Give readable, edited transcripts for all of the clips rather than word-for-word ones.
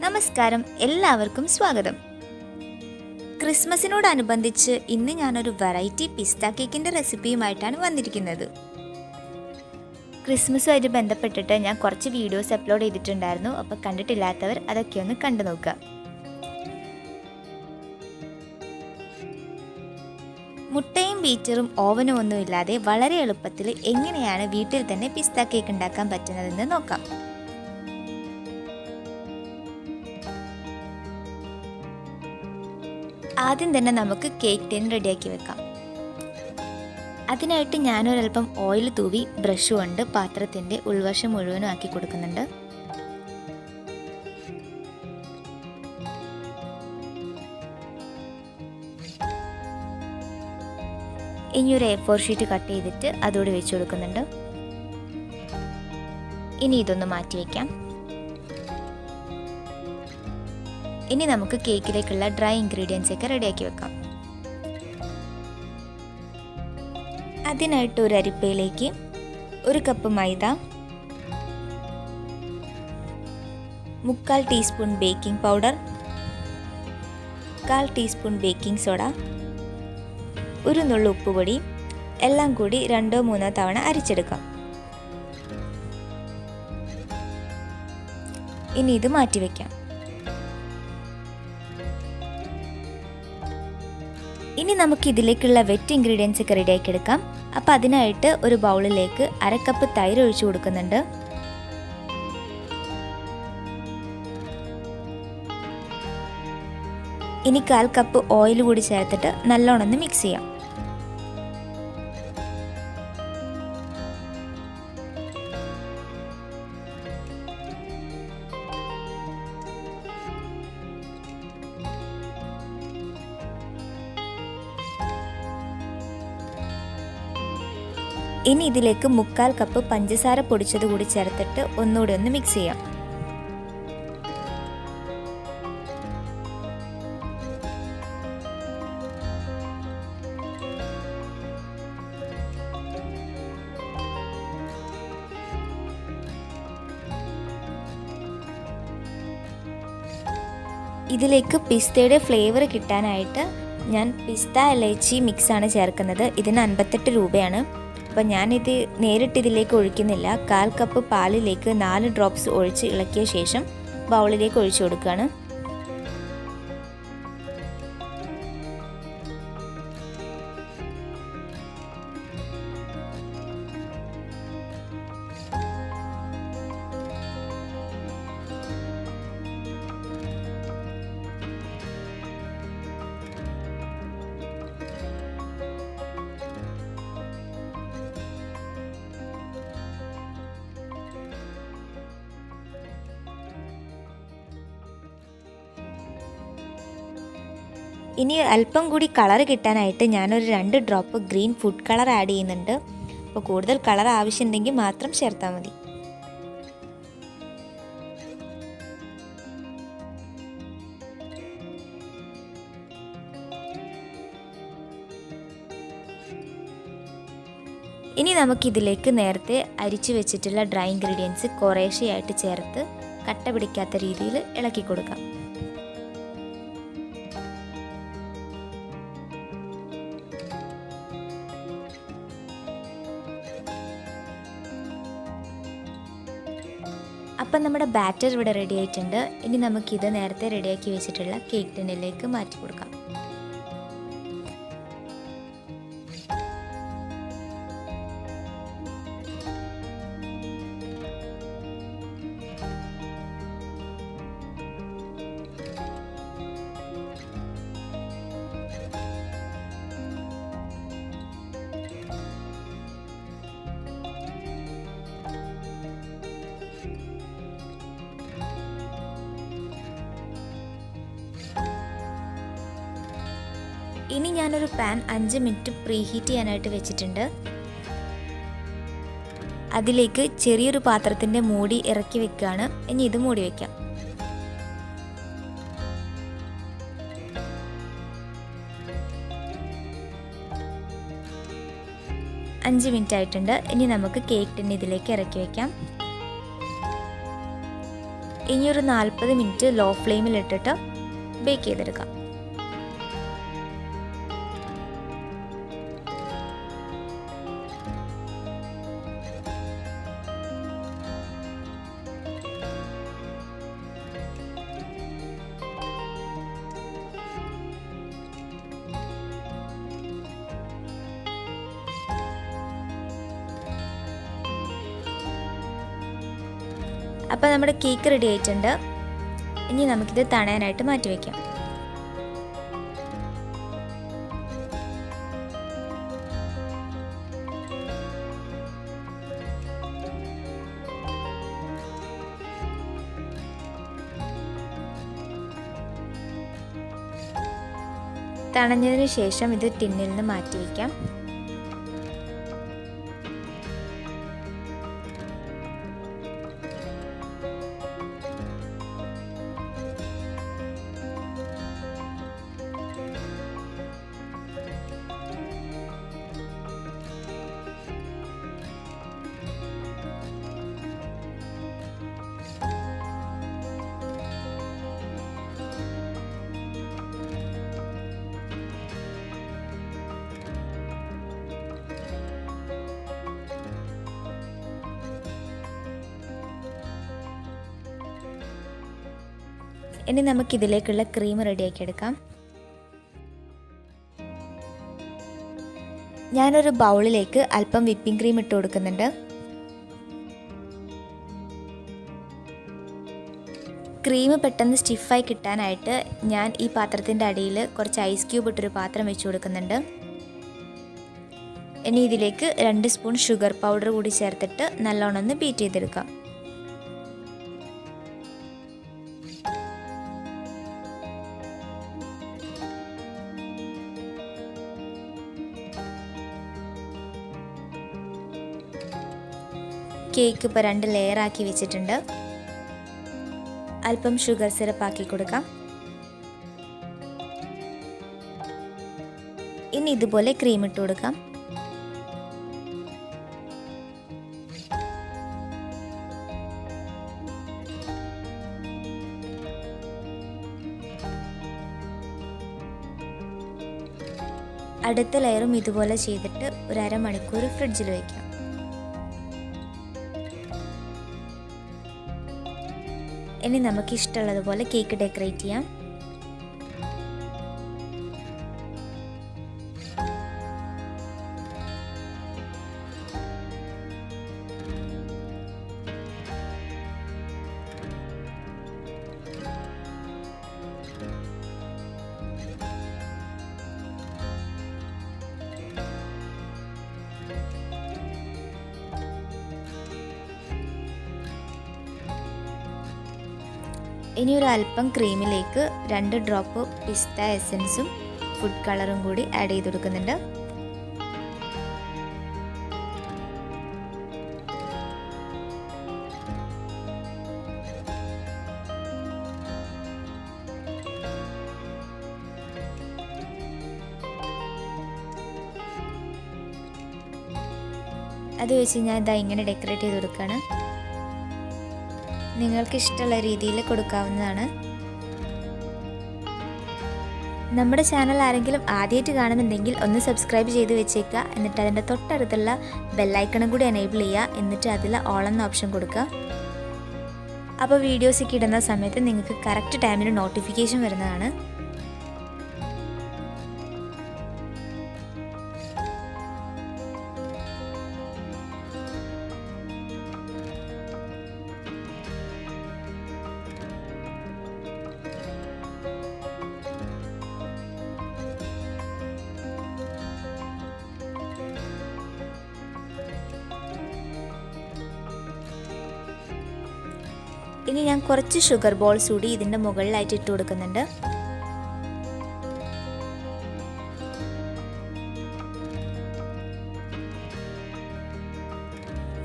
നമസ്കാരം, എല്ലാവർക്കും സ്വാഗതം. ക്രിസ്മസിനോടനുബന്ധിച്ച് ഇന്ന് ഞാനൊരു വെറൈറ്റി പിസ്ത കേക്കിൻ്റെ റെസിപ്പിയുമായിട്ടാണ് വന്നിരിക്കുന്നത്. ക്രിസ്മസുമായിട്ട് ബന്ധപ്പെട്ടിട്ട് ഞാൻ കുറച്ച് വീഡിയോസ് അപ്ലോഡ് ചെയ്തിട്ടുണ്ടായിരുന്നു. അപ്പോൾ കണ്ടിട്ടില്ലാത്തവർ അതൊക്കെ ഒന്ന് കണ്ടു നോക്കുക. മുട്ടയും ബീറ്ററും ഓവനും ഒന്നും ഇല്ലാതെ വളരെ എളുപ്പത്തിൽ എങ്ങനെയാണ് വീട്ടിൽ തന്നെ പിസ്ത കേക്ക് ഉണ്ടാക്കാൻ പറ്റുന്നതെന്ന് നോക്കാം. ആദ്യം തന്നെ നമുക്ക് കേക്ക് ടിൻ റെഡിയാക്കി വെക്കാം. അതിനായിട്ട് ഞാനൊരൽപ്പം ഓയിൽ തൂവി ബ്രഷ് കൊണ്ട് പാത്രത്തിൻ്റെ ഉൾവശം മുഴുവനും ആക്കി കൊടുക്കുന്നുണ്ട്. ഇനി ഒരു A4 ഷീറ്റ് കട്ട് ചെയ്തിട്ട് അതോടെ വെച്ച് കൊടുക്കുന്നുണ്ട്. ഇനി ഇതൊന്ന് മാറ്റി വയ്ക്കാം. ഇനി നമുക്ക് കേക്കിലേക്കുള്ള ഡ്രൈ ഇൻഗ്രീഡിയൻസ് ഒക്കെ റെഡിയാക്കി വെക്കാം. അതിനായിട്ട് ഒരു അരിപ്പയിലേക്ക് 1 കപ്പ് മൈദ, 1/4 teaspoon baking powder, 1/4 teaspoon baking soda, 1 നുള്ളു ഉപ്പുപൊടി എല്ലാം കൂടി 2-3 തവണ അരിച്ചെടുക്കാം. ഇനി ഇത് മാറ്റി വയ്ക്കാം. ഇനി നമുക്ക് ഇതിലേക്കുള്ള വെറ്റ് ഇൻഗ്രീഡിയൻസ് ഒക്കെ റെഡിയാക്കി എടുക്കാം. അപ്പോൾ അതിനായിട്ട് ഒരു ബൗളിലേക്ക് 1/2 കപ്പ് തൈര് ഒഴിച്ചു കൊടുക്കുന്നുണ്ട്. ഇനി 1/4 കപ്പ് ഓയിൽ കൂടി ചേർത്തിട്ട് നല്ലോണം ഒന്ന് മിക്സ് ചെയ്യാം. ഇനി ഇതിലേക്ക് 1/4 കപ്പ് പഞ്ചസാര പൊടിച്ചത് കൂടി ചേർത്തിട്ട് ഒന്നുകൂടി ഒന്ന് മിക്സ് ചെയ്യാം. ഇതിലേക്ക് പിസ്തയുടെ ഫ്ലേവർ കിട്ടാനായിട്ട് ഞാൻ പിസ്ത ഇലൈച്ചി മിക്സാണ് ചേർക്കുന്നത്. ഇതിന് 58 രൂപയാണ്. അപ്പോൾ ഞാനിത് നേരിട്ട് ഇതിലേക്ക് ഒഴിക്കുന്നില്ല. 1/4 കപ്പ് പാലിലേക്ക് 4 ഡ്രോപ്സ് ഒഴിച്ച് ഇളക്കിയ ശേഷം ബൗളിലേക്ക് ഒഴിച്ചു കൊടുക്കുകയാണ്. ഇനി അല്പം കൂടി കളർ കിട്ടാനായിട്ട് ഞാനൊരു 2 drop green food colour add ചെയ്യുന്നുണ്ട്. അപ്പോൾ കൂടുതൽ കളർ ആവശ്യമുണ്ടെങ്കിൽ മാത്രം ചേർത്താൽ മതി. ഇനി നമുക്കിതിലേക്ക് നേരത്തെ അരിച്ചു വെച്ചിട്ടുള്ള ഡ്രൈ ഇൻഗ്രീഡിയൻസ് കുറേശ്ശെയായിട്ട് ചേർത്ത് കട്ട പിടിക്കാത്ത രീതിയിൽ ഇളക്കി കൊടുക്കാം. അപ്പം നമ്മുടെ ബാറ്റർ ഇവിടെ റെഡി ആയിട്ടുണ്ട്. ഇനി നമുക്കിത് നേരത്തെ റെഡിയാക്കി വെച്ചിട്ടുള്ള കേക്ക് ടിന്നിലേക്ക് മാറ്റി കൊടുക്കാം. ഇനി ഞാനൊരു പാൻ 5 മിനിറ്റ് പ്രീ ഹീറ്റ് ചെയ്യാനായിട്ട് വെച്ചിട്ടുണ്ട്. അതിലേക്ക് ചെറിയൊരു പാത്രത്തിൻ്റെ മൂടി ഇറക്കി വെക്കുകയാണ്. ഇനി ഇത് മൂടി വയ്ക്കാം. 5 മിനിറ്റ് ആയിട്ടുണ്ട്. ഇനി നമുക്ക് കേക്ക് ടിൻ ഇതിലേക്ക് ഇറക്കി വയ്ക്കാം. ഇനി ഒരു 40 മിനിറ്റ് ലോ ഫ്ലെയിമിൽ ഇട്ടിട്ട് ബേക്ക് ചെയ്തെടുക്കാം. അപ്പോൾ നമ്മുടെ കേക്ക് റെഡി ആയിട്ടുണ്ട്. ഇനി നമുക്കിത് തണയാനായിട്ട് മാറ്റി വയ്ക്കാം. തണഞ്ഞതിന് ശേഷം ഇത് ടിന്നിൽ നിന്ന് മാറ്റി വയ്ക്കാം. ഇനി നമുക്കിതിലേക്കുള്ള ക്രീം റെഡിയാക്കി എടുക്കാം. ഞാനൊരു ബൗളിലേക്ക് അല്പം വിപ്പിംഗ് ക്രീം ഇട്ട് കൊടുക്കുന്നുണ്ട്. ക്രീം പെട്ടെന്ന് സ്റ്റിഫായി കിട്ടാനായിട്ട് ഞാൻ ഈ പാത്രത്തിൻ്റെ അടിയിൽ കുറച്ച് ഐസ് ക്യൂബ് ഇട്ടൊരു പാത്രം വെച്ച് കൊടുക്കുന്നുണ്ട്. ഇനി ഇതിലേക്ക് 2 സ്പൂൺ ഷുഗർ പൗഡർ കൂടി ചേർത്തിട്ട് നല്ലോണം ഒന്ന് ബീറ്റ് ചെയ്തെടുക്കാം. കേക്ക് ഇപ്പോൾ 2 ലെയറാക്കി വെച്ചിട്ടുണ്ട്. അല്പം ഷുഗർ സിറപ്പ് ആക്കി കൊടുക്കാം. ഇനി ഇതുപോലെ ക്രീം ഇട്ട് കൊടുക്കാം. അടുത്ത ലെയറും ഇതുപോലെ ചെയ്തിട്ട് ഒരു അരമണിക്കൂർ ഫ്രിഡ്ജിൽ വയ്ക്കാം. ഇനി നമുക്ക് ഇഷ്ടമുള്ളതുപോലെ കേക്ക് ഡെക്കറേറ്റ് ചെയ്യാം. ഇനി ഒരു അല്പം ക്രീമിലേക്ക് 2 ഡ്രോപ്പ് പിസ്ത എസൻസും ഫുഡ് കളറും കൂടി ആഡ് ചെയ്ത് കൊടുക്കുന്നുണ്ട്. അത് വെച്ച് ഞാൻ ഇതാ ഇങ്ങനെ ഡെക്കറേറ്റ് ചെയ്ത് കൊടുക്കുകയാണ്. നിങ്ങൾക്ക് ഇഷ്ടമുള്ള രീതിയിൽ കൊടുക്കാവുന്നതാണ്. നമ്മുടെ ചാനൽ ആരെങ്കിലും ആദ്യമായിട്ട് കാണുന്നുണ്ടെങ്കിൽ ഒന്ന് സബ്സ്ക്രൈബ് ചെയ്ത് വെച്ചേക്കുക. എന്നിട്ട് അതിൻ്റെ തൊട്ടടുത്തുള്ള ബെല്ലൈക്കണും കൂടി എനേബിൾ ചെയ്യുക. എന്നിട്ട് അതിൽ ഓൾ എന്ന ഓപ്ഷൻ കൊടുക്കുക. അപ്പോൾ വീഡിയോസൊക്കെ ഇടുന്ന സമയത്ത് നിങ്ങൾക്ക് കറക്റ്റ് ടൈമിന് നോട്ടിഫിക്കേഷൻ വരുന്നതാണ്. ഇനി ഞാൻ കുറച്ച് ഷുഗർ ബോൾസ് കൂടി ഇതിൻ്റെ മുകളിലായിട്ട് ഇട്ട് കൊടുക്കുന്നുണ്ട്.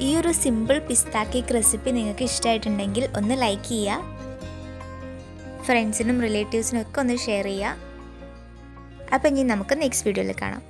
ഈ ഒരു സിമ്പിൾ പിസ്ത കേക്ക് റെസിപ്പി നിങ്ങൾക്ക് ഇഷ്ടമായിട്ടുണ്ടെങ്കിൽ ഒന്ന് ലൈക്ക് ചെയ്യുക. ഫ്രണ്ട്സിനും റിലേറ്റീവ്സിനും ഒക്കെ ഒന്ന് ഷെയർ ചെയ്യുക. അപ്പോൾ ഇനി നമുക്ക് നെക്സ്റ്റ് വീഡിയോയിൽ കാണാം.